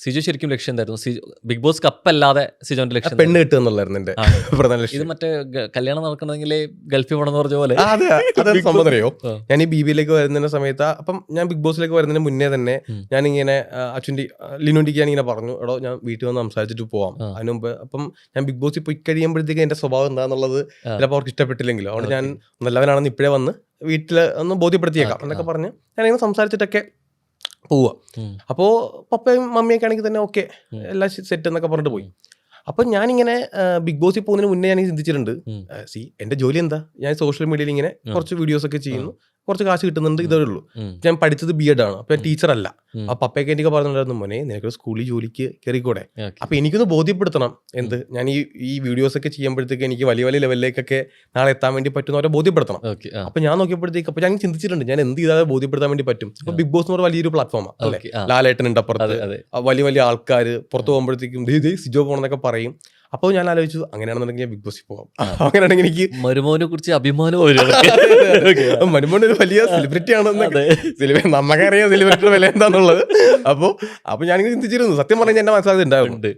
സിജു ശരിക്കും ലക്ഷ്യം എന്തായിരുന്നു? ബിഗ് ബോസ് കപ്പല്ലാതെ സിജോന്റെ ലക്ഷ്യം പെണ്ണ് കിട്ടുക എന്നുള്ളായിരുന്നു എന്റെ പ്രധാന ലക്ഷ്യം. ഇത് മറ്റേ കല്യാണം നടക്കണമെങ്കിൽ ഗൾഫിൽ പോകണമെന്ന് പറഞ്ഞ പോലെ അതൊരു സംഭവം അറിയോ, ഞാൻ ഈ BBയിലേക്ക് വരുന്ന സമയത്ത്, അപ്പം ഞാൻ ബിഗ് ബോസിലേക്ക് വരുന്നതിന് മുന്നേ തന്നെ ഞാനിങ്ങനെ ലിനുണ്ടിക്ക് ഞാനിങ്ങനെ പറഞ്ഞു, എടോ ഞാൻ വീട്ടിൽ വന്ന് സംസാരിച്ചിട്ട് പോവാം. അതിന് മുമ്പ് അപ്പം ഞാൻ ബിഗ് ബോസിൽ പോയി കഴിയുമ്പോഴത്തേക്ക് എന്റെ സ്വഭാവം എന്താണെന്നുള്ളത് ചിലപ്പോൾ അവർക്ക് ഇഷ്ടപ്പെട്ടില്ലെങ്കിലും അതുകൊണ്ട് ഞാൻ നല്ലവനാണെന്ന് ഇപ്പോഴേ വന്ന് വീട്ടിൽ ഒന്ന് ബോധ്യപ്പെടുത്തിയേക്കാം എന്നൊക്കെ പറഞ്ഞ് ഞാനിങ്ങനെ സംസാരിച്ചിട്ടൊക്കെ പോവുക. അപ്പോൾ പപ്പയും മമ്മിയൊക്കെ ആണെങ്കിൽ തന്നെ ഓക്കെ എല്ലാം സെറ്റ് എന്നൊക്കെ പറഞ്ഞിട്ട് പോയി. അപ്പം ഞാനിങ്ങനെ ബിഗ് ബോസിൽ പോകുന്നതിന് മുന്നേ ഞാൻ ചിന്തിച്ചിട്ടുണ്ട്, എൻ്റെ ജോലി എന്താ, ഞാൻ സോഷ്യൽ മീഡിയയിൽ ഇങ്ങനെ കുറച്ച് വീഡിയോസ് ഒക്കെ ചെയ്യുന്നു, കുറച്ച് കാശ് കിട്ടുന്നുണ്ട്, ഇതേ ഉള്ളൂ. ഞാൻ പഠിച്ചത് BEd ആണ്, അപ്പം ടീച്ചറല്ല. അപ്പം പപ്പയൊക്കെ എനിക്ക് പറഞ്ഞിട്ടുണ്ടായിരുന്നു, മോനെ നിനക്ക് സ്കൂളിൽ ജോലിക്ക് കയറിക്കൂടെ. അപ്പം എനിക്കൊന്ന് ബോധ്യപ്പെടുത്തണം എന്ത്, ഞാൻ ഈ വീഡിയോസ് ഒക്കെ ചെയ്യുമ്പോഴത്തേക്ക് എനിക്ക് വലിയ വലിയ ലെവലിലേക്കൊക്കെ നാളെ എത്താൻ വേണ്ടി പറ്റുന്ന അവരെ ബോധ്യപ്പെടുത്തണം. അപ്പം ഞാൻ നോക്കിയപ്പോഴത്തേക്ക് അപ്പം ഞാൻ ചിന്തിച്ചിട്ടുണ്ട് ഞാൻ എന്ത് ചെയ്താൽ ബോധ്യപ്പെടുത്താൻ വേണ്ടി പറ്റും. അപ്പം ബിഗ് ബോസ് എന്ന് പറഞ്ഞ വലിയൊരു പ്ലാറ്റ്ഫോമാണ് അല്ലേ, ലാലേട്ടൻ ഉണ്ട് അപ്പുറത്ത്, വലിയ വലിയ ആൾക്കാർ പുറത്ത് പോകുമ്പോഴത്തേക്കും സിജോ പോകണമെന്നൊക്കെ പറയും. അപ്പോൾ ഞാൻ ആലോചിച്ചു അങ്ങനെയാണെന്നുണ്ടെങ്കിൽ ബിഗ് ബോസിൽ പോകാം. അങ്ങനെയാണെങ്കിൽ എനിക്ക് മരുമോനെ കുറിച്ച് അഭിമാനം, മരുമോൻ ഒരു വലിയ സെലിബ്രിറ്റി ആണെന്നൊക്കെ, നമുക്കറിയാം സെലിബ്രിറ്റിയുടെ വില എന്താണെന്നുള്ളത്. അപ്പോൾ ഞാനിങ്ങനെ ചിന്തിച്ചിരുന്നു. സത്യം പറഞ്ഞാൽ എന്റെ മനസ്സിലാകുന്നുണ്ടായിരുന്നു